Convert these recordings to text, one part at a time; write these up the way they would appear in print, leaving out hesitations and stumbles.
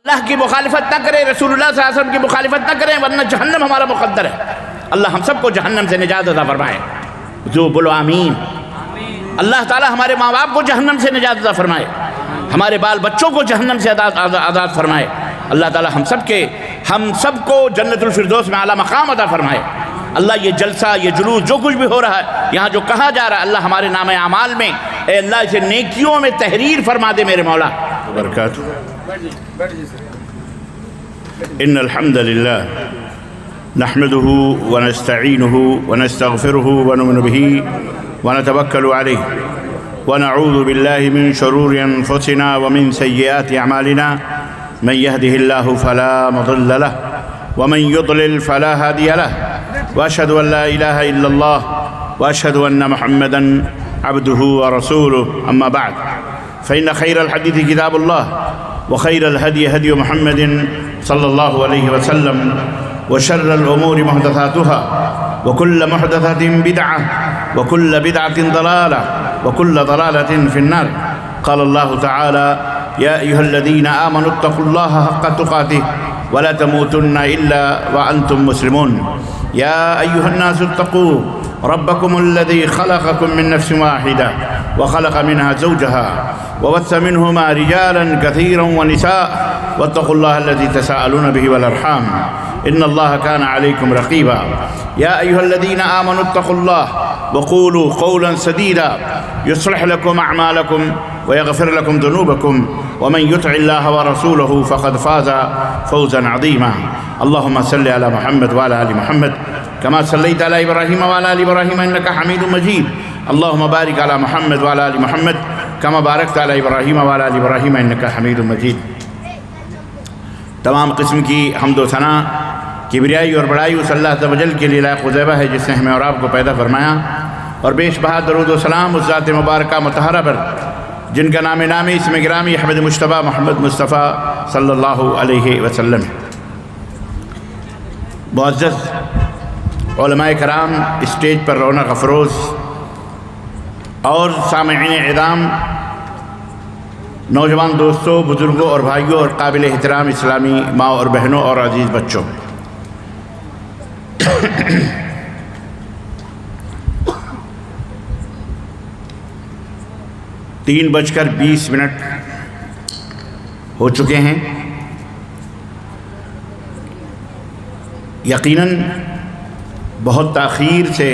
اللہ کی مخالفت نہ کریں، رسول اللہ صلی اللہ علیہ وسلم کی مخالفت نہ کریں، ورنہ جہنم ہمارا مقدر ہے۔ اللہ ہم سب کو جہنم سے نجات عطا فرمائے، جو بولو آمین۔ اللہ تعالی ہمارے ماں باپ کو جہنم سے نجات عطا فرمائے، ہمارے بال بچوں کو جہنم سے آزاد فرمائے۔ اللہ تعالی ہم سب کو جنت الفردوس میں اعلیٰ مقام عطا فرمائے۔ اللہ یہ جلسہ، یہ جلوس، جو کچھ بھی ہو رہا ہے، یہاں جو کہا جا رہا ہے، اللہ ہمارے نام اعمال میں، اے اللہ اسے نیکیوں میں تحریر فرما دے میرے مولا۔ برکاتہ۔ ان الحمد للہ نحمده ونستعینه ونستغفره ونؤمن به ونتوکل علیہ ونعوذ باللہ من شرور انفسنا ومن سیئات اعمالنا من يهده الله فلا مضل له ومن يضلل فلا هادي له واشهد ان لا اله الا الله واشهد ان محمدا عبده ورسوله اما بعد فان خير الحديث كتاب الله وخير الهدي هدي محمد صلى الله عليه وسلم وشر الامور محدثاتها وكل محدثة بدعة وكل بدعة ضلالة وكل ضلالة في النار قال الله تعالى يا أيها الذين آمنوا اتقوا الله حق تقاته ولا تموتن إلا وأنتم مسلمون يا أيها الناس اتقوا ربكم الذي خلقكم من نفس واحدة وخلق منها زوجها وبث منهما رجالا كثيرا ونساء واتقوا الله الذي تساءلون به والأرحام إن الله كان عليكم رقيبا يا أيها الذين آمنوا اتقوا الله وقولوا قولا سديدا يصلح لكم أعمالكم ويغفر لكم ذنوبكم ومن يطع الله ورسوله فقد فاز فوزا عظيما اللهم صل على محمد وعلى آل محمد كما صليت على إبراهيم وعلى آل إبراهيم إنك حميد مجيد اللهم بارك على محمد وعلى آل محمد كما باركت على إبراهيم وعلى آل إبراهيم إنك حميد مجيد۔ تمام قسم کی حمد و ثنا، کبریائی اور بڑائی اس اللہ عز و جل کے لیے لائق و زیبہ ہے جس نے ہمیں اور آپ کو پیدا فرمایا، اور بیش بہا درود و سلام اس ذات مبارکہ مطہرہ پر جن کا نام نامی اسم گرامی احمد مجتبیٰ محمد مصطفیٰ صلی اللہ علیہ وسلم۔ معزز علماء کرام، اسٹیج پر رونق افروز اور سامعین اعظام، نوجوان دوستوں، بزرگوں اور بھائیوں اور قابل احترام اسلامی ماں اور بہنوں اور عزیز بچوں، 3:20 ہو چکے ہیں۔ یقیناً بہت تاخیر سے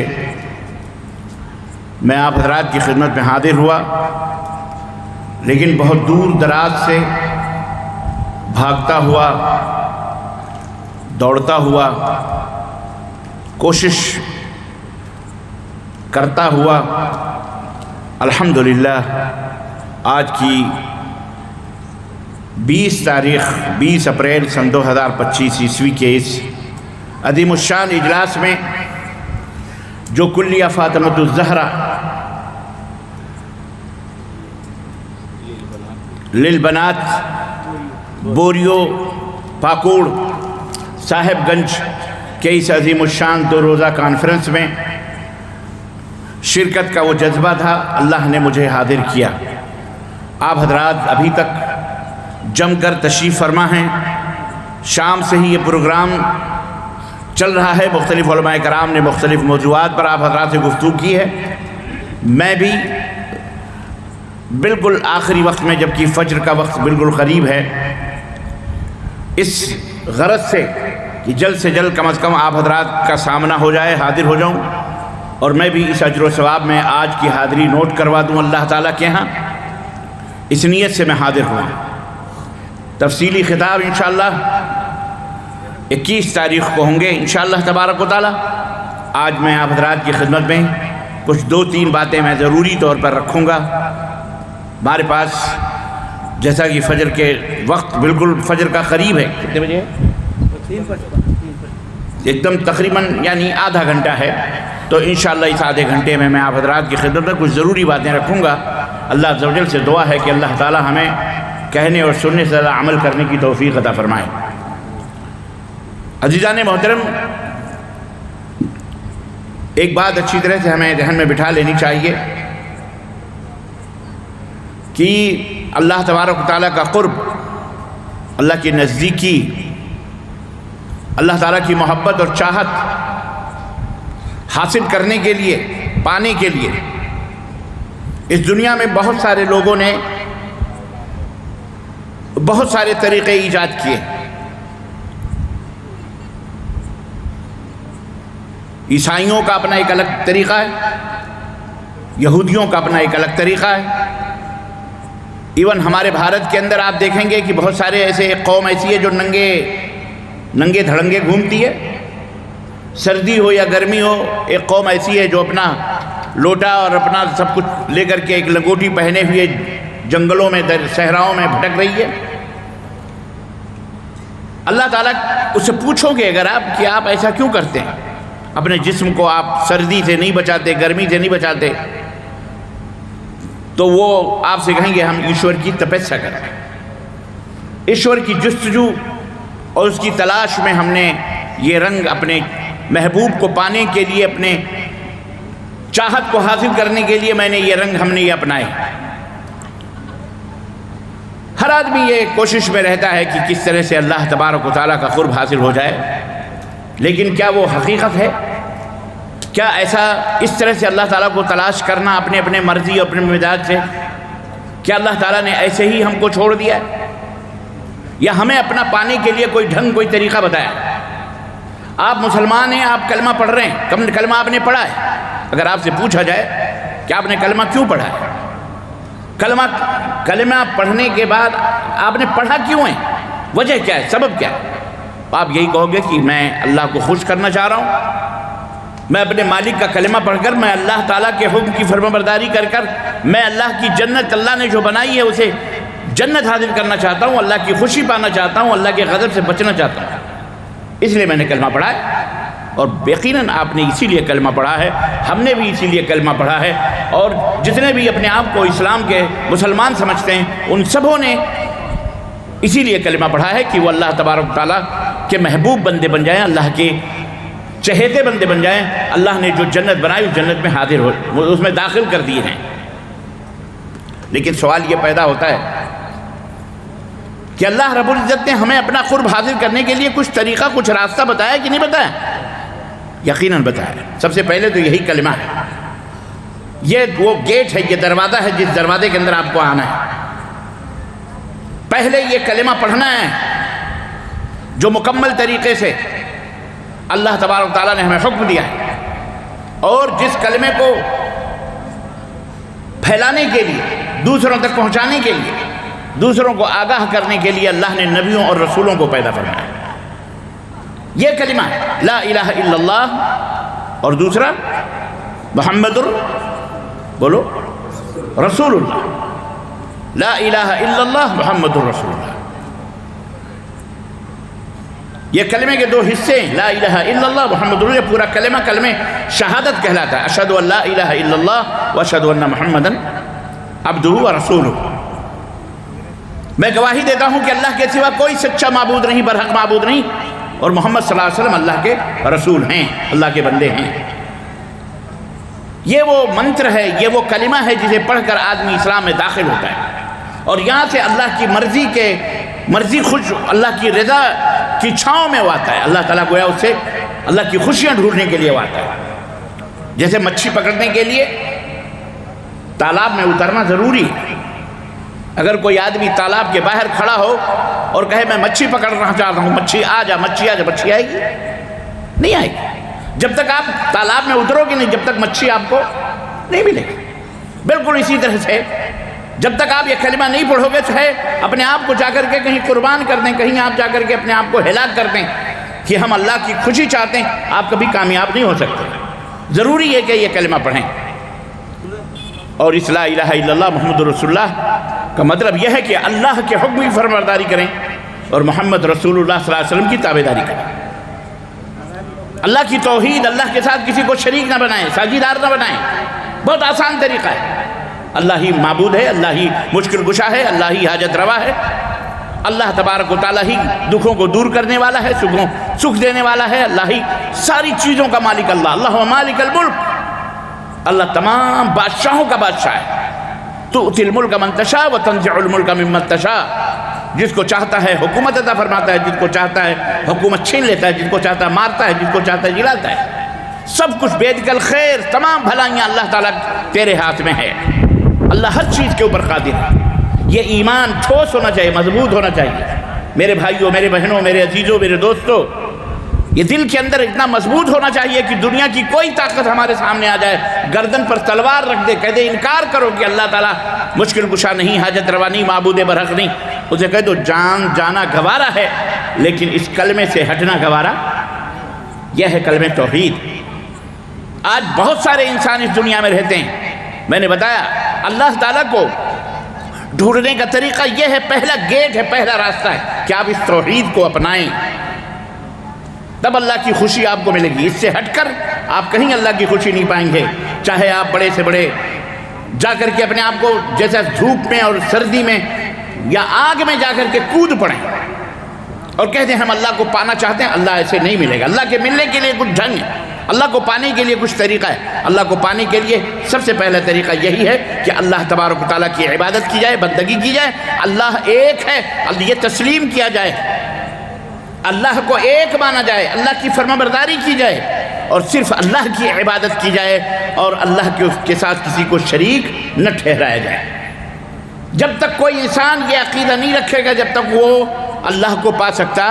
میں آپ حضرات کی خدمت میں حاضر ہوا، لیکن بہت دور دراز سے بھاگتا ہوا، دوڑتا ہوا، کوشش کرتا ہوا الحمدللہ آج کی 20 اپریل سن 2025 عیسوی کے اس عظیم الشان اجلاس میں جو کلیہ فاطمۃ الزہرا للبنات بوریو پاکوڑ صاحب گنج کے اس عظیم الشان 2 روزہ کانفرنس میں شرکت کا وہ جذبہ تھا، اللہ نے مجھے حاضر کیا۔ آپ حضرات ابھی تک جم کر تشریف فرما ہیں، شام سے ہی یہ پروگرام چل رہا ہے، مختلف علماء کرام نے مختلف موضوعات پر آپ حضرات سے گفتگو کی ہے۔ میں بھی بالکل آخری وقت میں، جبکہ فجر کا وقت بالکل قریب ہے، اس غرض سے کہ جلد سے جلد کم از کم آپ حضرات کا سامنا ہو جائے، حاضر ہو جاؤں، اور میں بھی اس اجر و ثواب میں آج کی حاضری نوٹ کروا دوں اللہ تعالیٰ کے ہاں، اس نیت سے میں حاضر ہوا۔ تفصیلی خطاب انشاءاللہ 21 تاریخ کو ہوں گے انشاءاللہ تبارک و تعالیٰ۔ آج میں آپ حضرات کی خدمت میں کچھ 2-3 باتیں میں ضروری طور پر رکھوں گا۔ ہمارے پاس جیسا کہ فجر کے وقت بالکل فجر کا قریب ہے، کتنے بجے ہے؟ ایک دم تقریباً یعنی آدھا گھنٹہ ہے، تو انشاءاللہ اس آدھے گھنٹے میں آپ حضرات کی خدمت میں کچھ ضروری باتیں رکھوں گا۔ اللہ عز و جل سے دعا ہے کہ اللہ تعالی ہمیں کہنے اور سننے سے زیادہ عمل کرنے کی توفیق عطا فرمائے۔ عزیزان محترم، ایک بات اچھی طرح سے ہمیں ذہن میں بٹھا لینی چاہیے کہ اللہ تبارک و تعالیٰ کا قرب اللہ کی نزدیکی، اللہ تعالیٰ کی محبت اور چاہت حاصل کرنے کے لیے، پانے کے لیے اس دنیا میں بہت سارے لوگوں نے بہت سارے طریقے ایجاد کیے۔ عیسائیوں کا اپنا ایک الگ طریقہ ہے، یہودیوں کا اپنا ایک الگ طریقہ ہے، ایون ہمارے بھارت کے اندر آپ دیکھیں گے کہ بہت سارے ایسے قوم ایسی ہے جو ننگے دھڑنگے گھومتی ہے، سردی ہو یا گرمی ہو، ایک قوم ایسی ہے جو اپنا لوٹا اور اپنا سب کچھ لے کر کے ایک لنگوٹی پہنے ہوئے جنگلوں میں صحراؤں میں بھٹک رہی ہے۔ اللہ تعالیٰ اس سے پوچھو گے اگر آپ کہ آپ ایسا کیوں کرتے ہیں، اپنے جسم کو آپ سردی سے نہیں بچاتے، گرمی سے نہیں بچاتے، تو وہ آپ سے کہیں گے ہم ایشور کی تپسیا کرتے ہیں، ایشور کی جستجو اور اس کی تلاش میں ہم نے یہ رنگ اپنے محبوب کو پانے کے لیے، اپنے چاہت کو حاصل کرنے کے لیے میں نے یہ رنگ ہم نے یہ اپنائے۔ ہر آدمی یہ کوشش میں رہتا ہے کہ کس طرح سے اللہ تبارک و تعالیٰ کا قرب حاصل ہو جائے، لیکن کیا وہ حقیقت ہے؟ کیا ایسا اس طرح سے اللہ تعالیٰ کو تلاش کرنا اپنے مرضی اور اپنے مزاج سے، کیا اللہ تعالیٰ نے ایسے ہی ہم کو چھوڑ دیا ہے، یا ہمیں اپنا پانے کے لیے کوئی ڈھنگ کوئی طریقہ بتایا؟ آپ مسلمان ہیں، آپ کلمہ پڑھ رہے ہیں، کلمہ آپ نے پڑھا ہے، اگر آپ سے پوچھا جائے کہ آپ نے کلمہ کیوں پڑھا ہے، کلمہ پڑھنے کے بعد آپ نے پڑھا کیوں ہے، وجہ کیا ہے، سبب کیا ہے؟ آپ یہی کہو گے کہ میں اللہ کو خوش کرنا چاہ رہا ہوں، میں اپنے مالک کا کلمہ پڑھ کر، میں اللہ تعالیٰ کے حکم کی فرمانبرداری کر میں اللہ کی جنت اللہ نے جو بنائی ہے اسے جنت حاصل کرنا چاہتا ہوں، اللہ کی خوشی پانا چاہتا ہوں، اللہ کے غضب سے بچنا چاہتا ہوں، اس لیے میں نے کلمہ پڑھا ہے۔ اور یقیناً آپ نے اسی لیے کلمہ پڑھا ہے، ہم نے بھی اسی لیے کلمہ پڑھا ہے، اور جتنے بھی اپنے آپ کو اسلام کے مسلمان سمجھتے ہیں ان سبوں نے اسی لیے کلمہ پڑھا ہے کہ وہ اللہ تبارک تعالیٰ کے محبوب بندے بن جائیں، اللہ کے چہیتے بندے بن جائیں، اللہ نے جو جنت بنائی اس جنت میں حاضر ہو، اس میں داخل کر دیے ہیں۔ لیکن سوال یہ پیدا ہوتا ہے کہ اللہ رب العزت نے ہمیں اپنا قرب حاصل کرنے کے لیے کچھ طریقہ، کچھ راستہ بتایا کہ نہیں بتایا؟ یقیناً بتایا۔ سب سے پہلے تو یہی کلمہ ہے، یہ وہ گیٹ ہے، یہ دروازہ ہے جس دروازے کے اندر آپ کو آنا ہے۔ پہلے یہ کلمہ پڑھنا ہے جو مکمل طریقے سے اللہ تبارک تعالیٰ نے ہمیں حکم دیا ہے، اور جس کلمے کو پھیلانے کے لیے، دوسروں تک پہنچانے کے لیے، دوسروں کو آگاہ کرنے کے لیے اللہ نے نبیوں اور رسولوں کو پیدا فرمایا۔ یہ کلمہ ہے لا الہ الا اللہ، اور دوسرا محمد بولو رسول اللہ، لا الہ الا اللہ محمد رسول اللہ۔ یہ کلمے کے دو حصے ہیں، لا الہ الا اللہ محمد رسول اللہ، پورا کلمہ کلمہ شہادت کہلاتا ہے، اشہد ان لا الہ الا اللہ واشہد ان محمدا عبدہ ورسولہ۔ میں گواہی دیتا ہوں کہ اللہ کے سوا کوئی سچا معبود نہیں، برحق معبود نہیں، اور محمد صلی اللہ علیہ وسلم اللہ کے رسول ہیں، اللہ کے بندے ہیں۔ یہ وہ منتر ہے، یہ وہ کلمہ ہے جسے پڑھ کر آدمی اسلام میں داخل ہوتا ہے، اور یہاں سے اللہ کی مرضی خوش، اللہ کی رضا کی چھاؤں میں وہ آتا ہے۔ اللہ تعالیٰ گویا اس سے اللہ کی خوشیاں ڈھونڈنے کے لیے وہ آتا ہے۔ جیسے مچھی پکڑنے کے لیے تالاب میں اترنا ضروری ہے۔ اگر کوئی آدمی تالاب کے باہر کھڑا ہو اور کہے میں مچھی پکڑنا چاہتا ہوں، مچھی آ جا، مچھی آ جا، مچھی آئے گی؟ نہیں آئے گی۔ جب تک آپ تالاب میں اترو گے نہیں، جب تک مچھی آپ کو نہیں ملے گی۔ بالکل اسی طرح سے جب تک آپ یہ کلمہ نہیں پڑھو گے، چاہے اپنے آپ کو جا کر کے کہیں قربان کر دیں، کہیں آپ جا کر کے اپنے آپ کو ہلاک کر دیں کہ ہم اللہ کی خوشی چاہتے ہیں، آپ کبھی کامیاب نہیں ہو سکتے۔ ضروری ہے کہ یہ کلمہ پڑھیں، اور اس لا الہ الا اللہ محمد رسول اللہ کا مطلب یہ ہے کہ اللہ کے حکم کی فرمانبرداری کریں اور محمد رسول اللہ صلی اللہ علیہ وسلم کی تابعداری کریں۔ اللہ کی توحید، اللہ کے ساتھ کسی کو شریک نہ بنائیں، ساجیدار نہ بنائیں۔ بہت آسان طریقہ ہے، اللہ ہی معبود ہے، اللہ ہی مشکل کشا ہے، اللہ ہی حاجت روا ہے، اللہ تبارک و تعالیٰ ہی دکھوں کو دور کرنے والا ہے، سکھ دینے والا ہے، اللہ ہی ساری چیزوں کا مالک، اللہ مالک الملک، اللہ تمام بادشاہوں کا بادشاہ ہے۔ تؤتی الملک من تشاء وتنزع الملک ممن تشاء، جس کو چاہتا ہے حکومت عطا فرماتا ہے، جس کو چاہتا ہے حکومت چھین لیتا ہے، جس کو چاہتا ہے مارتا ہے، جس کو چاہتا ہے جلاتا ہے۔ سب کچھ بیدک الخیر، تمام بھلائیاں اللہ تعالیٰ تیرے ہاتھ میں ہے۔ اللہ ہر چیز کے اوپر قادر ہے۔ یہ ایمان ٹھوس ہونا چاہیے، مضبوط ہونا چاہیے۔ میرے بھائیوں، میرے بہنوں، میرے عزیزوں، میرے دوستوں، یہ دل کے اندر اتنا مضبوط ہونا چاہیے کہ دنیا کی کوئی طاقت ہمارے سامنے آ جائے، گردن پر تلوار رکھ دے، کہہ دے انکار کرو کہ اللہ تعالیٰ مشکل کشا نہیں، حاجت روا نہیں، معبود برحق نہیں، اسے کہہ دو جان جانا گوارا ہے، لیکن اس کلمے سے ہٹنا گوارا۔ یہ ہے کلمہ توحید۔ آج بہت سارے انسان اس دنیا میں رہتے ہیں، میں نے بتایا اللہ تعالیٰ کو ڈھونڈنے کا طریقہ یہ ہے، پہلا گیٹ ہے، پہلا راستہ ہے کہ آپ اس توحید کو اپنائیں، تب اللہ کی خوشی آپ کو ملے گی۔ اس سے ہٹ کر آپ کہیں اللہ کی خوشی نہیں پائیں گے، چاہے آپ بڑے سے بڑے جا کر کے اپنے آپ کو جیسا دھوپ میں اور سردی میں یا آگ میں جا کر کے کود پڑیں اور کہتے ہیں ہم اللہ کو پانا چاہتے ہیں، اللہ ایسے نہیں ملے گا۔ اللہ کے ملنے کے لیے کچھ ڈھنگ ہے، اللہ کو پانے کے لیے کچھ طریقہ ہے۔ اللہ کو پانے کے لیے سب سے پہلا طریقہ یہی ہے کہ اللہ تبارک و تعالیٰ کی عبادت کی جائے، بندگی کی جائے، اللہ ایک ہے، یہ تسلیم کیا جائے، اللہ کو ایک مانا جائے، اللہ کی فرمانبرداری کی جائے اور صرف اللہ کی عبادت کی جائے اور اللہ کے ساتھ کسی کو شریک نہ ٹھہرایا جائے۔ جب تک کوئی انسان یہ عقیدہ نہیں رکھے گا، جب تک وہ اللہ کو پا سکتا،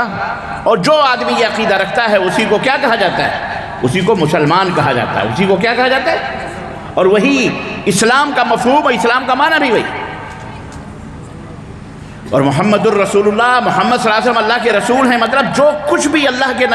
اور جو آدمی یہ عقیدہ رکھتا ہے اسی کو کیا کہا جاتا ہے؟ اسی کو مسلمان کہا جاتا ہے۔ اسی کو کیا کہا جاتا ہے؟ اور وہی اسلام کا مفہوم، اسلام کا معنی بھی وہی۔ اور محمد الرسول اللہ، محمد صلی اللہ علیہ وسلم اللہ کے رسول ہیں، مطلب جو کچھ بھی اللہ کے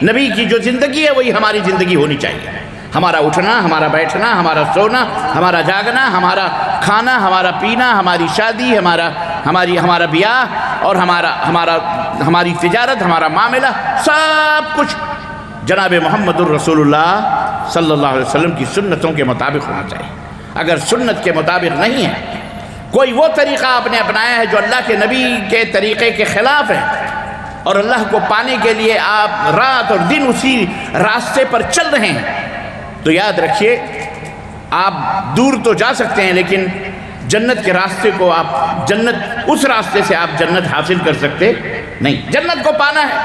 نبی کی جو زندگی ہے وہی ہماری زندگی ہونی چاہیے۔ ہمارا اٹھنا، ہمارا بیٹھنا، ہمارا سونا، ہمارا جاگنا، ہمارا کھانا، ہمارا پینا، ہماری شادی، ہمارا بیاہ اور ہماری تجارت، ہمارا معاملہ، سب کچھ جناب محمد الرسول اللہ صلی اللہ علیہ وسلم کی سنتوں کے مطابق ہونا چاہیے۔ اگر سنت کے مطابق نہیں ہے، کوئی وہ طریقہ آپ نے اپنایا ہے جو اللہ کے نبی کے طریقے کے خلاف ہے، اور اللہ کو پانے کے لیے آپ رات اور دن اسی راستے پر چل رہے ہیں، تو یاد رکھیے آپ دور تو جا سکتے ہیں لیکن جنت کے راستے کو اس راستے سے آپ جنت حاصل کر سکتے نہیں۔ جنت کو پانا ہے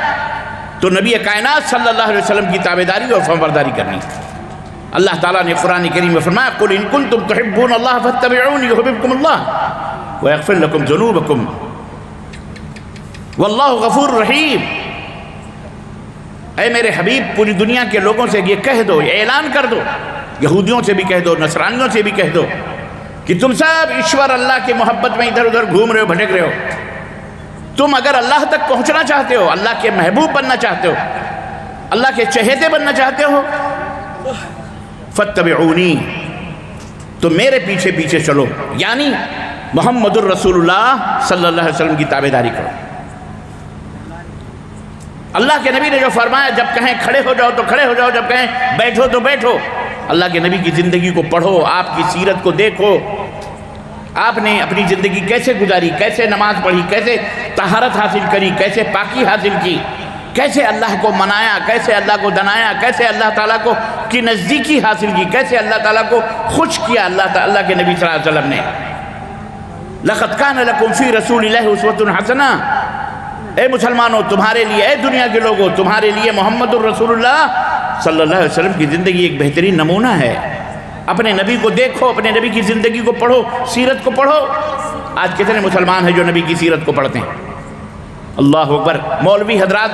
تو نبی کائنات صلی اللہ علیہ وسلم کی تابعداری اور فرمانبرداری کرنی ہے۔ اللہ تعالیٰ نے قرآن کریم میں فرمایا قُلْ إِن كُنتُمْ تُحِبُّونَ اللَّهَ فَاتَّبِعُونِي يُحْبِبْكُمُ اللَّهُ وَيَغْفِرْ لَكُمْ ذُنُوبَكُمْ وَاللَّهُ غَفُورٌ رَحِيمٌ۔ اے میرے حبیب، پوری دنیا کے لوگوں سے یہ کہہ دو، یہ اعلان کر دو، یہودیوں سے بھی کہہ دو، نصرانیوں سے بھی کہہ دو کہ تم سب ایشور اللہ کی محبت میں ادھر ادھر گھوم رہے ہو، بھٹک رہے ہو۔ تم اگر اللہ تک پہنچنا چاہتے ہو، اللہ کے محبوب بننا چاہتے ہو، اللہ کے چہیتے بننا چاہتے ہو، فاتبعونی، تو میرے پیچھے پیچھے چلو، یعنی محمد الرسول اللہ صلی اللہ علیہ وسلم کی تابعداری کرو۔ اللہ کے نبی نے جو فرمایا جب کہیں کھڑے ہو جاؤ تو کھڑے ہو جاؤ، جب کہیں بیٹھو تو بیٹھو۔ اللہ کے نبی کی زندگی کو پڑھو، آپ کی سیرت کو دیکھو، آپ نے اپنی زندگی کیسے گزاری، کیسے نماز پڑھی، کیسے طہارت حاصل کری، کیسے پاکی حاصل کی، کیسے اللہ کو منایا، کیسے اللہ کو دنایا، کیسے اللہ تعالیٰ کی نزدیکی حاصل کی، کیسے اللہ تعالیٰ کو خوش کیا اللہ کے نبی صلی اللہ علیہ وسلم نے۔ لَقَدْ كَانَ لَكُمْ فِي رَسُولِ اللَّهِ أُسْوَةٌ حَسَنَةٌ۔ اے مسلمانوں، تمہارے لیے، اے دنیا کے لوگوں، تمہارے لیے محمد الرسول اللہ صلی اللہ علیہ وسلم کی زندگی ایک بہترین نمونہ ہے۔ اپنے نبی کو دیکھو، اپنے نبی کی زندگی کو پڑھو، سیرت کو پڑھو۔ آج کتنے مسلمان ہیں جو نبی کی سیرت کو پڑھتے ہیں؟ اللہ اکبر۔ مولوی حضرات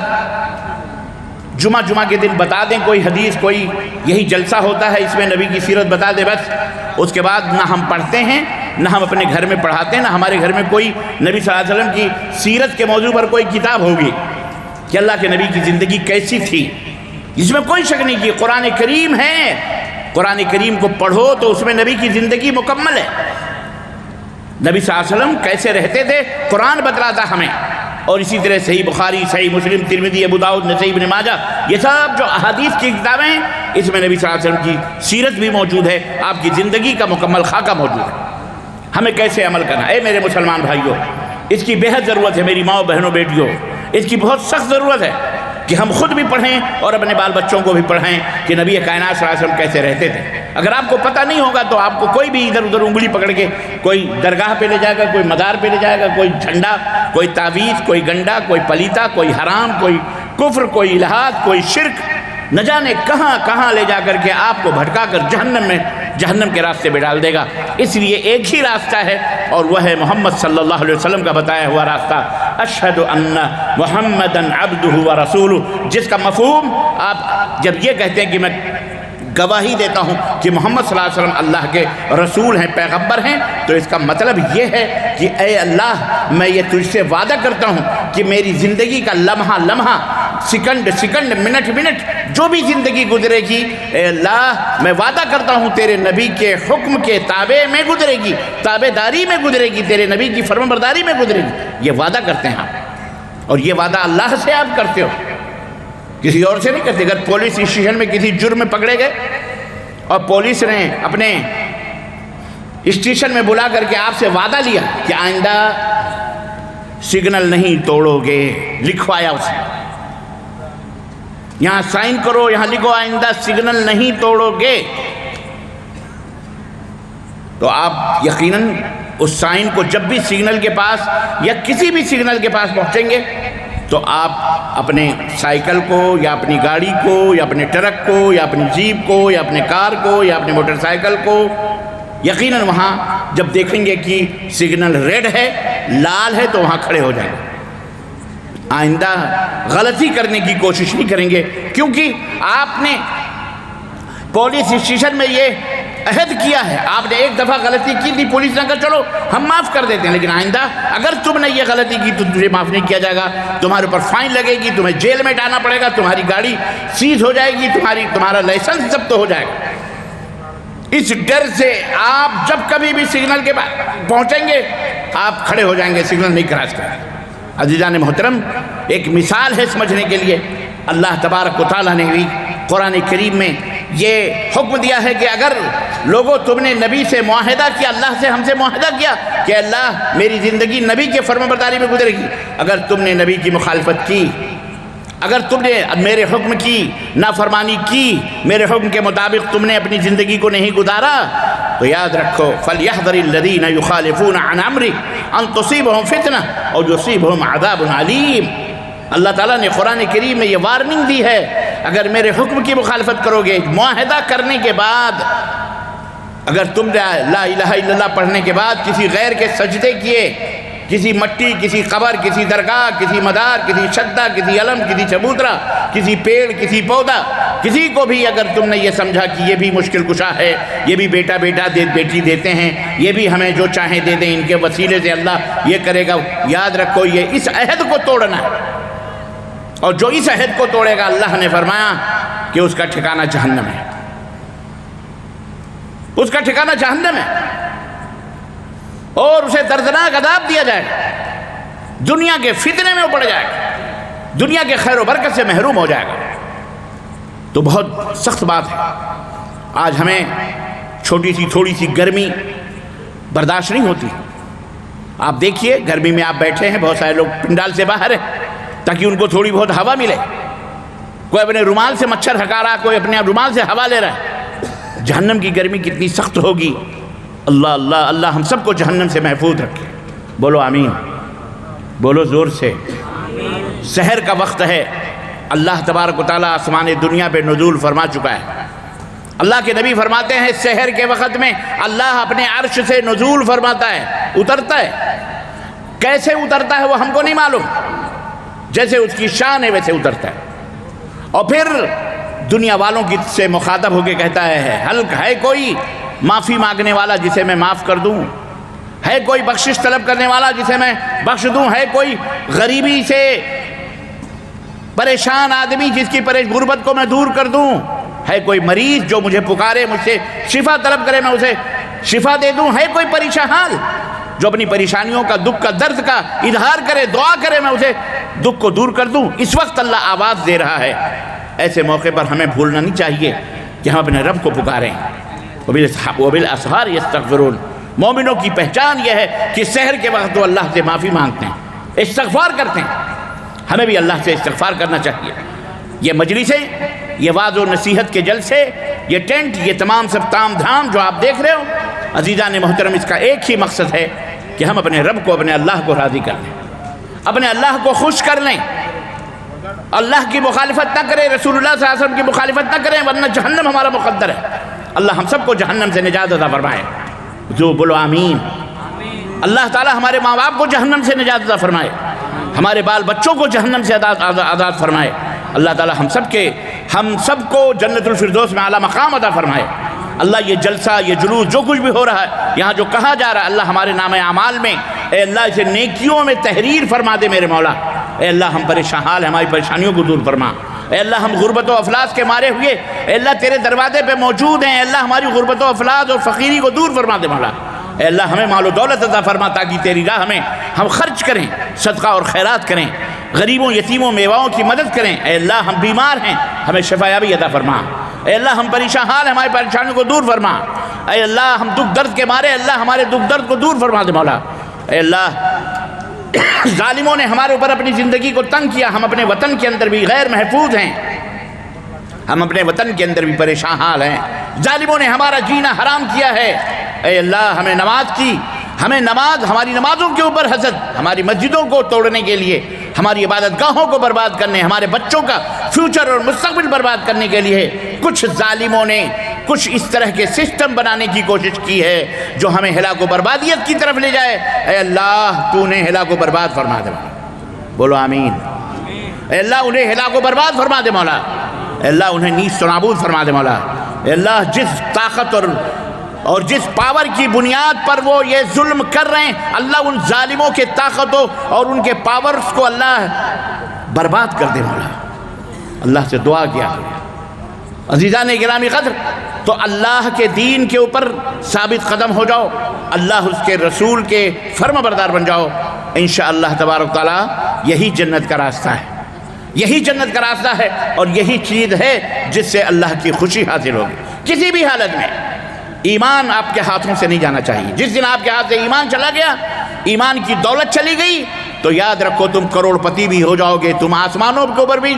جمعہ کے دن بتا دیں کوئی حدیث، کوئی یہی جلسہ ہوتا ہے اس میں نبی کی سیرت بتا دے، بس اس کے بعد نہ ہم پڑھتے ہیں، نہ ہم اپنے گھر میں پڑھاتے ہیں، نہ ہمارے گھر میں کوئی نبی صلی اللہ علیہ وسلم کی سیرت کے موضوع پر کوئی کتاب ہوگی کہ اللہ کے نبی کی زندگی کیسی تھی۔ اس میں کوئی شک نہیں کہ قرآن کریم ہے، قرآن کریم کو پڑھو تو اس میں نبی کی زندگی مکمل ہے۔ نبی صلی اللہ علیہ وسلم کیسے رہتے تھے قرآن بتلاتا ہمیں، اور اسی طرح صحیح بخاری، صحیح مسلم، ترمذی، ابو داؤد، نسائی، ابن ماجہ، یہ سب جو احادیث کی کتابیں ہیں اس میں نبی صلی اللہ علیہ وسلم کی سیرت بھی موجود ہے، آپ کی زندگی کا مکمل خاکہ موجود ہے۔ ہمیں کیسے عمل کرنا ہے؟ اے میرے مسلمان بھائیوں، اس کی بے حد ضرورت ہے، میری ماؤں، بہنوں، بیٹیوں، اس کی بہت سخت ضرورت ہے کہ ہم خود بھی پڑھیں اور اپنے بال بچوں کو بھی پڑھائیں کہ نبی کائنات صلی اللہ علیہ وسلم کیسے رہتے تھے۔ اگر آپ کو پتہ نہیں ہوگا تو آپ کو کوئی بھی ادھر ادھر انگلی پکڑ کے کوئی درگاہ پہ لے جائے گا، کوئی مدار پہ لے جائے گا، کوئی جھنڈا، کوئی تعویذ، کوئی گنڈا، کوئی پلیتا، کوئی حرام، کوئی کفر، کوئی الہاد، کوئی شرک، نہ جانے کہاں کہاں لے جا کر کے آپ کو بھٹکا کر جہنم کے راستے پہ ڈال دے گا۔ اس لیے ایک ہی راستہ ہے اور وہ ہے محمد صلی اللہ علیہ وسلم کا بتایا ہوا راستہ، اشہد ان محمدً عبدہ ورسولہ، جس کا مفہوم آپ جب یہ کہتے ہیں کہ میں گواہی دیتا ہوں کہ محمد صلی اللہ علیہ وسلم اللہ کے رسول ہیں، پیغمبر ہیں، تو اس کا مطلب یہ ہے کہ اے اللہ میں یہ تجھ سے وعدہ کرتا ہوں کہ میری زندگی کا لمحہ لمحہ، سیکنڈ سیکنڈ، منٹ منٹ، جو بھی زندگی گزرے گی، اے اللہ میں وعدہ کرتا ہوں تیرے نبی کے حکم کے تابع میں گزرے گی، تابع داری میں گزرے گی، تیرے نبی کی فرمانبرداری میں گزرے گی۔ یہ وعدہ کرتے ہیں آپ، اور یہ وعدہ اللہ سے آپ کرتے ہو، کسی اور سے نہیں کرتے۔ اگر پولیس اسٹیشن میں کسی جرم میں پکڑے گئے اور پولیس نے اپنے اسٹیشن میں بلا کر کے آپ سے وعدہ لیا کہ آئندہ سگنل نہیں توڑو گے، لکھوایا اسے، یہاں سائن کرو، یہاں لکھو آئندہ سگنل نہیں توڑو گے، تو آپ یقیناً اس سائن کو جب بھی سگنل کے پاس یا کسی بھی سگنل کے پاس پہنچیں گے تو آپ اپنے سائیکل کو یا اپنی گاڑی کو یا اپنے ٹرک کو یا اپنی جیپ کو یا اپنے کار کو یا اپنے موٹر سائیکل کو یقیناً وہاں جب دیکھیں گے کہ سگنل ریڈ ہے، لال ہے، تو وہاں کھڑے ہو جائیں گے، آئندہ غلطی کرنے کی کوشش نہیں کریں گے، کیونکہ آپ نے پولیس اسٹیشن میں یہ عہد کیا ہے، آپ نے ایک دفعہ غلطی کی تھی، پولیس نے کہا چلو ہم معاف کر دیتے ہیں، لیکن آئندہ اگر تم نے یہ غلطی کی تو تجھے معاف نہیں کیا جائے گا، تمہارے اوپر فائن لگے گی، تمہیں جیل میں ڈالنا پڑے گا، تمہاری گاڑی سیز ہو جائے گی، تمہارا لائسنس ضبط ہو جائے گا۔ اس ڈر سے آپ جب کبھی بھی سگنل کے بعد پہنچیں گے آپ کھڑے ہو جائیں گے، سگنل نہیں کراس کریں گے۔ عزیزان محترم، ایک مثال ہے سمجھنے کے لیے، اللہ تبارک و تعالیٰ نے بھی قرآن کریم میں یہ حکم دیا ہے کہ اگر لوگوں تم نے نبی سے معاہدہ کیا، اللہ سے ہم سے معاہدہ کیا کہ اللہ میری زندگی نبی کے فرمانبرداری میں گزرے گی، اگر تم نے نبی کی مخالفت کی، اگر تم نے میرے حکم کی نافرمانی کی، میرے حکم کے مطابق تم نے اپنی زندگی کو نہیں گزارا، تو یاد رکھو فَلْيَحْذَرِ الَّذِينَ يُخَالِفُونَ عَنْ أَمْرِهِ أَن تُصِيبَهُمْ فِتْنَةٌ أَوْ يُصِيبَهُمْ عَذَابٌ عَلِيمٌ۔ اللہ تعالیٰ نے قرآن کریم میں یہ وارننگ دی ہے، اگر میرے حکم کی مخالفت کرو گے، معاہدہ کرنے کے بعد، اگر تم نے لا الہ الا اللہ پڑھنے کے بعد کسی غیر کے سجدے کیے، کسی مٹی، کسی قبر، کسی درگاہ، کسی مدار، کسی شدہ، کسی علم، کسی چبوترا، کسی پیڑ، کسی پودا، کسی کو بھی اگر تم نے یہ سمجھا کہ یہ بھی مشکل کشا ہے، یہ بھی بیٹا بیٹی دیتے ہیں، یہ بھی ہمیں جو چاہیں دے دیں، ان کے وسیلے سے اللہ یہ کرے گا، یاد رکھو یہ اس عہد کو توڑنا ہے، اور جو اس عہد کو توڑے گا اللہ نے فرمایا کہ اس کا ٹھکانہ جہنم ہے، اس کا ٹھکانہ جہنم ہے، اور اسے دردناک عذاب دیا جائے گا، دنیا کے فتنے میں وہ پڑ جائے گا، دنیا کے خیر و برکت سے محروم ہو جائے گا۔ تو بہت سخت بات ہے، آج ہمیں چھوٹی سی تھوڑی سی گرمی برداشت نہیں ہوتی۔ آپ دیکھیے گرمی میں آپ بیٹھے ہیں، بہت سارے لوگ پنڈال سے باہر ہیں تاکہ ان کو تھوڑی بہت ہوا ملے، کوئی اپنے رومال سے مچھر ہٹا رہا، کوئی اپنے رومال سے ہوا لے رہا ہے۔ جہنم کی گرمی کتنی سخت ہوگی، اللہ اللہ اللہ ہم سب کو جہنم سے محفوظ رکھے، بولو آمین، بولو زور سے۔ سحر کا وقت ہے، اللہ تبارک و تعالیٰ آسمان دنیا پہ نزول فرما چکا ہے۔ اللہ کے نبی فرماتے ہیں سحر کے وقت میں اللہ اپنے عرش سے نزول فرماتا ہے، اترتا ہے، کیسے اترتا ہے وہ ہم کو نہیں معلوم، جیسے اس کی شان ہے ویسے اترتا ہے، اور پھر دنیا والوں کی سے مخاطب ہو کے کہتا ہے ہے کوئی معافی مانگنے والا جسے میں معاف کر دوں، ہے کوئی بخشش طلب کرنے والا جسے میں بخش دوں، ہے کوئی غریبی سے پریشان آدمی جس کی غربت کو میں دور کر دوں، ہے کوئی مریض جو مجھے پکارے مجھ سے شفا طلب کرے میں اسے شفا دے دوں، ہے کوئی پریشان حال جو اپنی پریشانیوں کا، دکھ کا، درد کا اظہار کرے، دعا کرے میں اسے دکھ کو دور کر دوں۔ اس وقت اللہ آواز دے رہا ہے، ایسے موقع پر ہمیں بھولنا نہیں چاہیے کہ ہم اپنے رب کو پکاریں، وبالاسحار یستغفرون۔ مومنوں کی پہچان یہ ہے کہ سحر کے وقت وہ اللہ سے معافی مانگتے ہیں، استغفار کرتے ہیں، ہمیں بھی اللہ سے استغفار کرنا چاہیے۔ یہ مجلسیں، یہ واعظ و نصیحت کے جلسے، یہ ٹینٹ، یہ تمام سب تام دھام جو آپ دیکھ رہے ہو، عزیزان محترم، اس کا ایک ہی مقصد ہے کہ ہم اپنے رب کو، اپنے اللہ کو راضی کر لیں، اپنے اللہ کو خوش کر لیں، اللہ کی مخالفت نہ کریں، رسول اللہ صلی اللہ علیہ وسلم کی مخالفت نہ کریں، ورنہ جہنم ہمارا مقدر ہے۔ اللہ ہم سب کو جہنم سے نجات عطا فرمائے، جو بولو آمین۔ اللہ تعالی ہمارے ماں باپ کو جہنم سے نجات عطا فرمائے، ہمارے بال بچوں کو جہنم سے آزاد فرمائے۔ اللہ تعالی ہم سب کو جنت الفردوس میں اعلیٰ مقام عطا فرمائے۔ اللہ یہ جلسہ، یہ جلوس، جو کچھ بھی ہو رہا ہے، یہاں جو کہا جا رہا ہے، اللہ ہمارے نام اعمال میں، اے اللہ اسے نیکیوں میں تحریر فرما دے میرے مولا۔ اے اللہ ہم پریشان حال ہیں، ہماری پریشانیوں کو دور فرما۔ اے اللہ ہم غربت و افلاس کے مارے ہوئے اے اللہ تیرے دروازے پہ موجود ہیں، اے اللہ ہماری غربت و افلاس اور فقیری کو دور فرما دے مولا۔ اے اللہ ہمیں مال و دولت عطا فرما تاکہ تیری راہ میں ہم خرچ کریں، صدقہ اور خیرات کریں، غریبوں، یتیموں، بیواؤں کی مدد کریں۔ اے اللہ ہم بیمار ہیں، ہمیں شفا یابی عطا فرما۔ اے اللہ ہم پریشان حال ہیں، ہماری پریشانیوں کو دور فرما۔ اے اللہ ہم دکھ درد کے مارے، اللہ ہمارے دکھ درد کو دور فرما دے مولا۔ اے اللہ ظالموں نے ہمارے اوپر اپنی زندگی کو تنگ کیا، ہم اپنے وطن کے اندر بھی غیر محفوظ ہیں، ہم اپنے وطن کے اندر بھی پریشان حال ہیں، ظالموں نے ہمارا جینا حرام کیا ہے۔ اے اللہ ہمیں ہماری نمازوں کے اوپر حسد، ہماری مسجدوں کو توڑنے کے لیے، ہماری عبادت گاہوں کو برباد کرنے، ہمارے بچوں کا فیوچر اور مستقبل برباد کرنے کے لیے کچھ ظالموں نے کچھ اس طرح کے سسٹم بنانے کی کوشش کی ہے جو ہمیں ہلاک و بربادیت کی طرف لے جائے۔ اے اللہ تو انہیں ہلاک و برباد فرما دے، بولو آمین۔ اے اللہ انہیں ہلاک و برباد فرما دے مولا۔ اے اللہ انہیں نیست و نابود فرما دے مولا۔ اے اللہ جس طاقت اور جس پاور کی بنیاد پر وہ یہ ظلم کر رہے ہیں، اللہ ان ظالموں کے طاقتوں اور ان کے پاورز کو اللہ برباد کر دے مولا۔ اللہ سے دعا کیا عزیزان گرامی قدر، تو اللہ کے دین کے اوپر ثابت قدم ہو جاؤ، اللہ اس کے رسول کے فرما بردار بن جاؤ، انشاءاللہ تبارک تعالیٰ یہی جنت کا راستہ ہے، یہی جنت کا راستہ ہے، اور یہی چیز ہے جس سے اللہ کی خوشی حاصل ہوگی۔ کسی بھی حالت میں ایمان آپ کے ہاتھوں سے نہیں جانا چاہیے۔ جس دن آپ کے ہاتھ سے ایمان چلا گیا، ایمان کی دولت چلی گئی، تو یاد رکھو تم کروڑ پتی بھی ہو جاؤ گے، تم آسمانوں کے اوپر بھی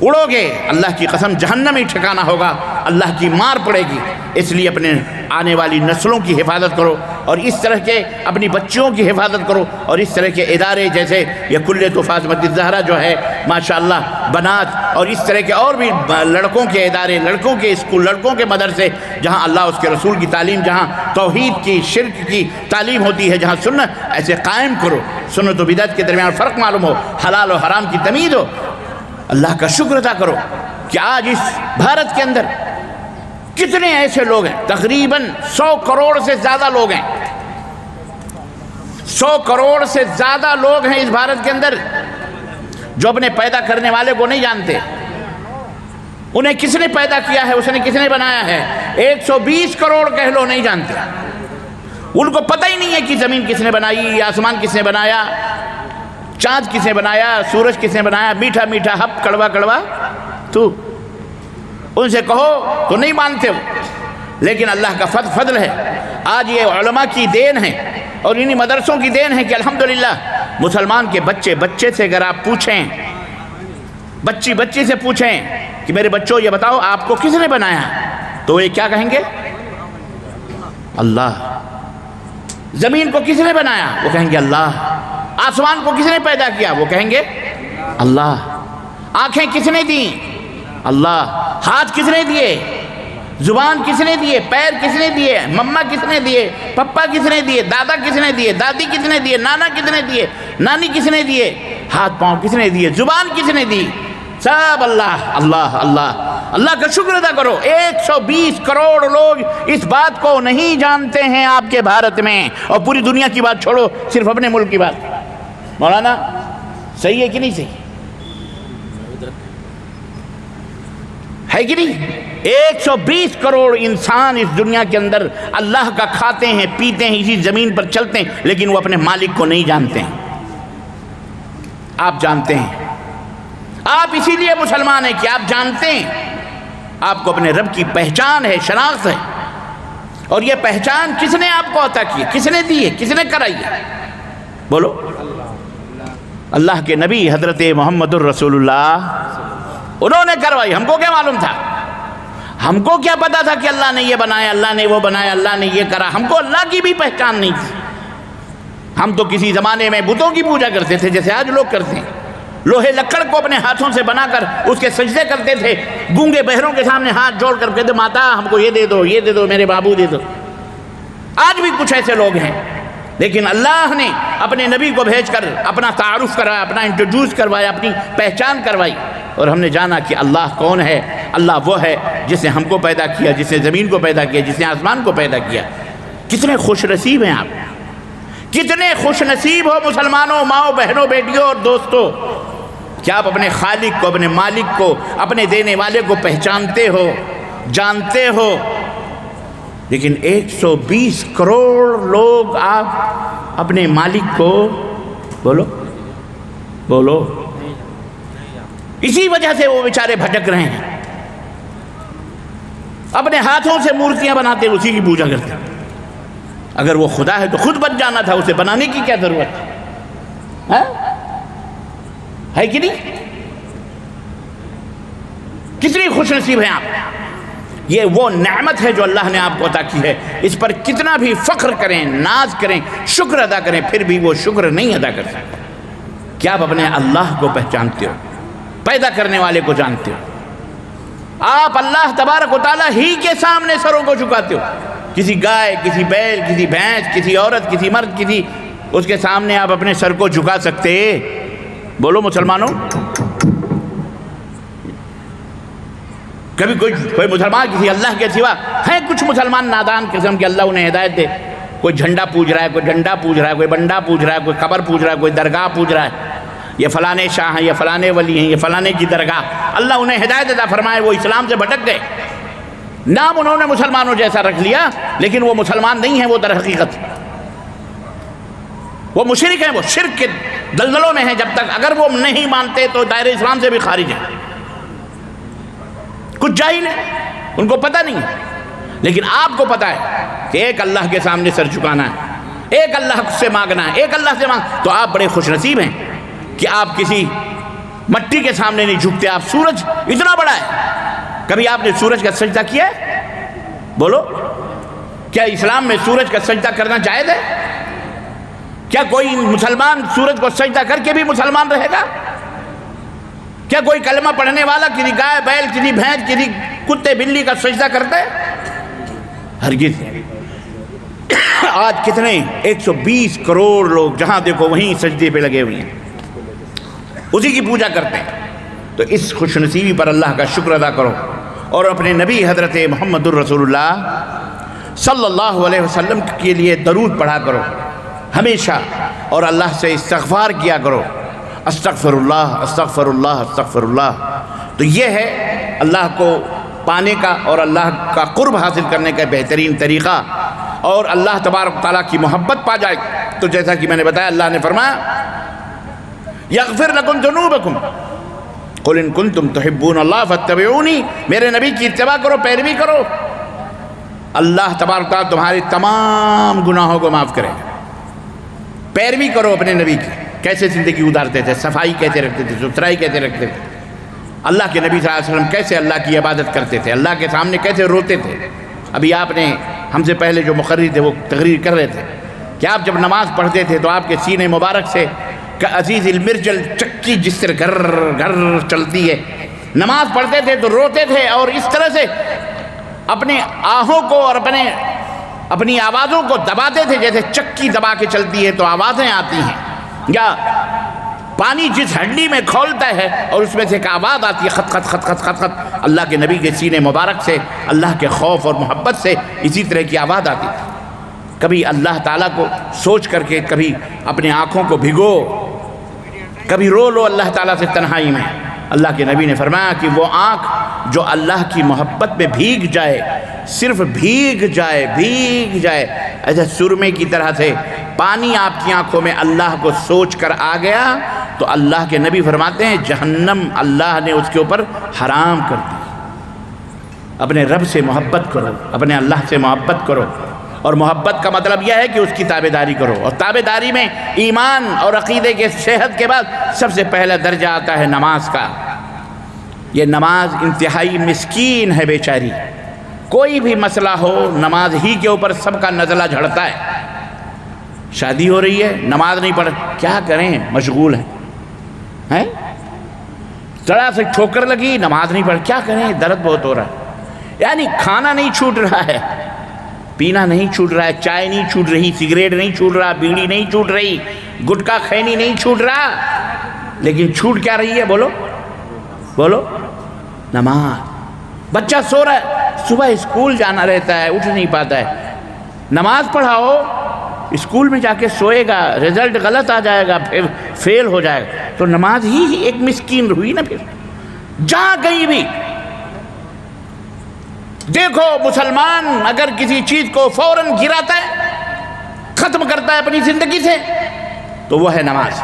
اڑو گے، اللہ کی قسم جہنم ہی ٹھکانا ہوگا، اللہ کی مار پڑے گی۔ اس لیے اپنے آنے والی نسلوں کی حفاظت کرو، اور اس طرح کے اپنی بچیوں کی حفاظت کرو، اور اس طرح کے ادارے جیسے یہ کلیۃ فاطمۃ الزہرا جو ہے ماشاءاللہ بنات، اور اس طرح کے اور بھی لڑکوں کے ادارے، لڑکوں کے اسکول، لڑکوں کے مدرسے، جہاں اللہ اس کے رسول کی تعلیم، جہاں توحید کی، شرک کی تعلیم ہوتی ہے، جہاں سنت، ایسے قائم کرو، سنت و بدعت کے درمیان فرق معلوم ہو، حلال و حرام کی تمیز ہو۔ اللہ کا شکر ادا کرو کہ آج اس بھارت کے اندر کتنے ایسے لوگ ہیں، تقریباً 100 کروڑ سے زیادہ لوگ ہیں، 100 کروڑ سے زیادہ لوگ ہیں اس بھارت کے اندر جو اپنے پیدا کرنے والے کو نہیں جانتے، انہیں کس نے پیدا کیا ہے، اسے کس نے بنایا ہے۔ 120 کروڑ کہہ لو نہیں جانتے، ان کو پتہ ہی نہیں ہے کہ زمین کس نے بنائی، آسمان کس نے بنایا، چاند کس نے بنایا، سورج کس نے بنایا، میٹھا میٹھا ہپ، کڑوا کڑوا تو ان سے کہو تو نہیں مانتے ہو۔ لیکن اللہ کا فضل ہے، آج یہ علماء کی دین ہے اور انہی مدرسوں کی دین ہے کہ الحمدللہ مسلمان کے بچے سے اگر آپ پوچھیں، بچی سے پوچھیں کہ میرے بچوں یہ بتاؤ آپ کو کس نے بنایا، تو یہ کیا کہیں گے؟ اللہ۔ زمین کو کس نے بنایا، وہ کہیں گے اللہ۔ آسمان کو کس نے پیدا کیا، وہ کہیں گے اللہ۔ آنکھیں کس نے دیں، اللہ۔ ہاتھ کس نے دیے، زبان کس نے دیے، پیر کس نے دیے، مما کس نے دیے، پپا کس نے دیے، دادا کس نے دیے، دادی کس نے دیے، نانا کس نے دیے، نانی کس نے دیے، ہاتھ پاؤں کس نے دیے، زبان کس نے دی، سب اللہ اللہ اللہ۔ اللہ کا شکر ادا کرو، 120 کروڑ لوگ اس بات کو نہیں جانتے ہیں آپ کے بھارت میں، اور پوری دنیا کی بات چھوڑو، صرف اپنے ملک کی بات۔ مولانا صحیح ہے کہ نہیں صحیح ہے کہ نہیں؟ 120 کروڑ انسان اس دنیا کے اندر اللہ کا کھاتے ہیں، پیتے ہیں، اسی زمین پر چلتے ہیں، لیکن وہ اپنے مالک کو نہیں جانتے ہیں۔ آپ جانتے ہیں، آپ اسی لیے مسلمان ہیں کہ آپ جانتے ہیں، آپ کو اپنے رب کی پہچان ہے، شناخت ہے، اور یہ پہچان کس نے آپ کو عطا کی ہے، کس نے دی ہے، کس نے کرائی ہے؟ بولو اللہ کے نبی حضرت محمد الرسول اللہ انہوں نے کروائی. ہم کو کیا معلوم تھا؟ ہم کو کیا پتا تھا کہ اللہ نے یہ بنایا، اللہ نے وہ بنایا، اللہ نے یہ کرا؟ ہم کو اللہ کی بھی پہچان نہیں تھی. ہم تو کسی زمانے میں بتوں کی پوجا کرتے تھے جیسے آج لوگ کرتے ہیں. لوہے لکڑ کو اپنے ہاتھوں سے بنا کر اس کے سجدے کرتے تھے. گونگے بہروں کے سامنے ہاتھ جوڑ کر کہتے ماتا ہم کو یہ دے دو، یہ دے دو، میرے بابو دے دو. آج بھی کچھ ایسے لوگ ہیں. لیکن اللہ نے اپنے نبی کو بھیج کر اپنا تعارف کرایا، اپنا انٹروڈیوس کروایا، اپنی پہچان کروائی، اور ہم نے جانا کہ اللہ کون ہے. اللہ وہ ہے جس نے ہم کو پیدا کیا، جس نے زمین کو پیدا کیا، جس نے آسمان کو پیدا کیا. کتنے خوش نصیب ہیں آپ، کتنے خوش نصیب ہو مسلمانوں، ماؤں، بہنوں، بیٹیوں اور دوستوں، کہ آپ اپنے خالق کو، اپنے مالک کو، اپنے دینے والے کو پہچانتے ہو، جانتے ہو. لیکن 120 کروڑ لوگ آپ اپنے مالک کو بولو اسی وجہ سے وہ بیچارے بھٹک رہے ہیں. اپنے ہاتھوں سے مورتیاں بناتے، اسی کی پوجا کرتے. اگر وہ خدا ہے تو خود بن جانا تھا، اسے بنانے کی کیا ضرورت ہے کہ نہیں؟ کتنی خوش نصیب ہیں آپ. یہ وہ نعمت ہے جو اللہ نے آپ کو عطا کی ہے. اس پر کتنا بھی فخر کریں، ناز کریں، شکر ادا کریں، پھر بھی وہ شکر نہیں ادا کر سکتے. کیا آپ اپنے اللہ کو پہچانتے ہو، پیدا کرنے والے کو جانتے ہو؟ آپ اللہ تبارک و تعالیٰ ہی کے سامنے سروں کو جھکاتے ہو. کسی گائے، کسی بیل، کسی بھینس، کسی عورت، کسی مرد، کسی اس کے سامنے آپ اپنے سر کو جھکا سکتے؟ بولو مسلمانوں. کبھی کوئی مسلمان کسی اللہ کے سوا ہیں؟ کچھ مسلمان نادان قسم کے، اللہ انہیں ہدایت دے. کوئی جھنڈا پوج رہا ہے، کوئی ڈنڈا پوج رہا ہے، کوئی بنڈا پوج رہا ہے، کوئی قبر پوج رہا ہے، کوئی درگاہ پوج رہا ہے. یہ فلانے شاہ ہیں، یہ فلانے ولی ہیں، یہ فلانے کی درگاہ. اللہ انہیں ہدایت عطا فرمائے، وہ اسلام سے بھٹک گئے. نام انہوں نے مسلمانوں جیسا رکھ لیا، لیکن وہ مسلمان نہیں ہیں. وہ در حقیقت وہ مشرک ہیں، وہ شرک کے دلدلوں میں ہیں. جب تک اگر وہ نہیں مانتے تو دائرہ اسلام سے بھی خارج ہیں. کچھ جاہل ہیں، ان کو پتہ نہیں ہے. لیکن آپ کو پتہ ہے کہ ایک اللہ کے سامنے سر جھکانا ہے، ایک اللہ سے مانگنا ہے، ایک اللہ سے تو آپ بڑے خوش نصیب ہیں کہ آپ کسی مٹی کے سامنے نہیں جھکتے. آپ سورج اتنا بڑا ہے، کبھی آپ نے سورج کا سجدہ کیا ہے؟ بولو، کیا اسلام میں سورج کا سجدہ کرنا جائز ہے؟ کیا کوئی مسلمان سورج کو سجدہ کر کے بھی مسلمان رہے گا؟ کیا کوئی کلمہ پڑھنے والا کسی گائے، بیل، کسی بھینس، کسی کتے، بلی کا سجدہ کرتا ہے؟ ہرگز. آج کتنے 120 کروڑ لوگ جہاں دیکھو وہیں سجدے پہ لگے ہوئے ہیں، اسی کی پوجا کرتے ہیں. تو اس خوش نصیبی پر اللہ کا شکر ادا کرو، اور اپنے نبی حضرت محمد الرسول اللہ صلی اللہ علیہ وسلم کے لیے درود پڑھا کرو ہمیشہ، اور اللہ سے استغفار کیا کرو. استغفر اللہ، استغفر اللہ، استغفر اللہ. تو یہ ہے اللہ کو پانے کا اور اللہ کا قرب حاصل کرنے کا بہترین طریقہ. اور اللہ تبارک تعالیٰ کی محبت پا جائے تو جیسا کہ میں نے بتایا، اللہ نے فرمایا یغفر لکم ذنوبکم قل ان کنتم تحبون اللہ فاتبعونی. میرے نبی کی اتباع کرو، پیروی کرو، اللہ تبارک تعالیٰ تمہارے تمام گناہوں کو معاف کرے. پیروی کرو اپنے نبی کی، کیسے زندگی گزارتے تھے، صفائی کیسے رکھتے تھے، ستھرائی کیسے رکھتے تھے. اللہ کے نبی صلی اللہ علیہ وسلم کیسے اللہ کی عبادت کرتے تھے، اللہ کے سامنے کیسے روتے تھے. ابھی آپ نے ہم سے پہلے جو مقرر تھے وہ تقریر کر رہے تھے کہ آپ جب نماز پڑھتے تھے تو آپ کے سینے مبارک سے عزیز المرجل چکی جس طرح گھر گھر چلتی ہے، نماز پڑھتے تھے تو روتے تھے، اور اس طرح سے اپنے آہوں کو اور اپنی آوازوں کو دباتے تھے جیسے چکی دبا کے چلتی ہے تو آوازیں آتی ہیں، یا پانی جس ہڈی میں کھولتا ہے اور اس میں سے ایک آواز آتی ہے خط خط خط خط خط خط. اللہ کے نبی کے سینے مبارک سے اللہ کے خوف اور محبت سے اسی طرح کی آواز آتی تھی. کبھی اللہ تعالیٰ کو سوچ کر کے کبھی اپنے آنکھوں کو بھگو، کبھی رو لو اللہ تعالیٰ سے تنہائی میں. اللہ کے نبی نے فرمایا کہ وہ آنکھ جو اللہ کی محبت میں بھیگ جائے، صرف بھیگ جائے ایسے سرمے کی طرح سے پانی آپ کی آنکھوں میں اللہ کو سوچ کر آ گیا تو اللہ کے نبی فرماتے ہیں جہنم اللہ نے اس کے اوپر حرام کر دی. اپنے رب سے محبت کرو، اپنے اللہ سے محبت کرو، اور محبت کا مطلب یہ ہے کہ اس کی تابعداری کرو، اور تابعداری میں ایمان اور عقیدے کے صحت کے بعد سب سے پہلا درجہ آتا ہے نماز کا۔ یہ نماز انتہائی مسکین ہے بیچاری، کوئی بھی مسئلہ ہو نماز ہی کے اوپر سب کا نزلہ جھڑتا ہے۔ شادی ہو رہی ہے، نماز نہیں پڑھ، کیا کریں، مشغول ہیں، ذرا سے ٹھوکر لگی، نماز نہیں پڑھ، کیا کریں، درد بہت ہو رہا ہے۔ یعنی کھانا نہیں چھوٹ رہا ہے، پینا نہیں چھوٹ رہا ہے، چائے نہیں چھوٹ رہی، سگریٹ نہیں چھوٹ رہا، بیڑی نہیں چھوٹ رہی، گٹکا خینی نہیں چھوٹ رہا، لیکن چھوٹ کیا رہی ہے؟ بولو بولو، نماز۔ بچہ سو رہا ہے، صبح اسکول جانا رہتا ہے، اٹھ نہیں پاتا ہے، نماز پڑھاؤ، اسکول میں جا کے سوئے گا، رزلٹ غلط آ جائے گا، پھر فیل ہو جائے گا، تو نماز ہی ایک مسکین ہوئی نا۔ پھر جہاں کہیں بھی دیکھو مسلمان اگر کسی چیز کو فوراً گراتا ہے، ختم کرتا ہے اپنی زندگی سے، تو وہ ہے نماز۔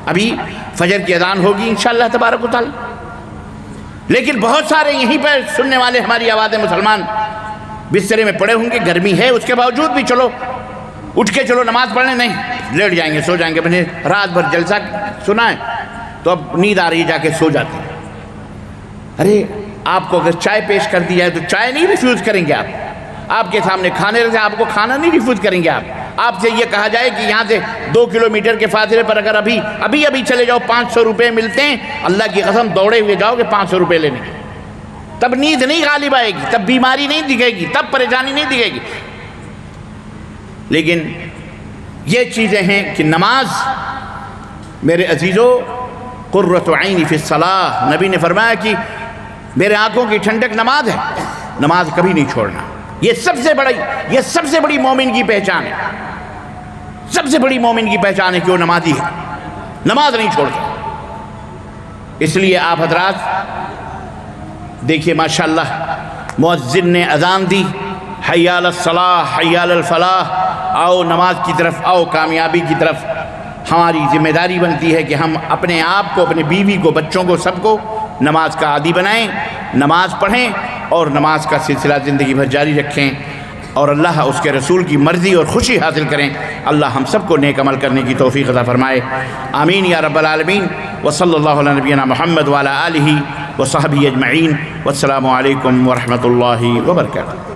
ابھی فجر کی اذان ہوگی انشاءاللہ تبارک و تعالی، لیکن بہت سارے یہیں پر سننے والے ہماری آوازیں مسلمان بسترے میں پڑے ہوں گے، گرمی ہے، اس کے باوجود بھی چلو اٹھ کے چلو نماز پڑھنے، نہیں، لیٹ جائیں گے، سو جائیں گے، میں نے رات بھر جلسہ سنا ہے تو اب نیند آ رہی ہے، جا کے سو جاتے ہیں۔ ارے آپ کو اگر چائے پیش کر دی جائے تو چائے نہیں ریفیوز کریں گے آپ کے سامنے کھانے رہتے آپ کو کھانا نہیں ریفیوز کریں گے آپ سے یہ کہا جائے کہ یہاں سے 2 کلومیٹر کے فاصلے پر اگر ابھی چلے جاؤ، 500 روپے ملتے ہیں، اللہ کی قسم دوڑے ہوئے جاؤ گے 500 روپے لینے، تب نیند نہیں غالب آئے گی، تب بیماری نہیں دکھے گی، تب پریشانی نہیں دکھے گی۔ لیکن یہ چیزیں ہیں کہ نماز، میرے عزیزو، قرۃ عینی فی الصلاۃ، نبی نے فرمایا کہ میرے آنکھوں کی ٹھنڈک نماز ہے، نماز کبھی نہیں چھوڑنا۔ یہ سب سے بڑی مومن کی پہچان ہے، سب سے بڑی مومن کی پہچان ہے کہ وہ نمازی ہے، نماز نہیں چھوڑتا۔ اس لیے آپ حضرات دیکھیے ماشاءاللہ مؤذن نے اذان دی، حی علی الصلاح حی علی الفلاح، آؤ نماز کی طرف، آؤ کامیابی کی طرف۔ ہماری ذمہ داری بنتی ہے کہ ہم اپنے آپ کو، اپنے بیوی کو، بچوں کو، سب کو نماز کا عادی بنائیں، نماز پڑھیں اور نماز کا سلسلہ زندگی بھر جاری رکھیں، اور اللہ اس کے رسول کی مرضی اور خوشی حاصل کریں۔ اللہ ہم سب کو نیک عمل کرنے کی توفیق عطا فرمائے، آمین یا رب العالمین۔ وصلی اللہ علی نبینا محمد وعلی آلہ وصحبہ اجمعین، والسلام علیکم ورحمۃ اللہ وبرکاتہ۔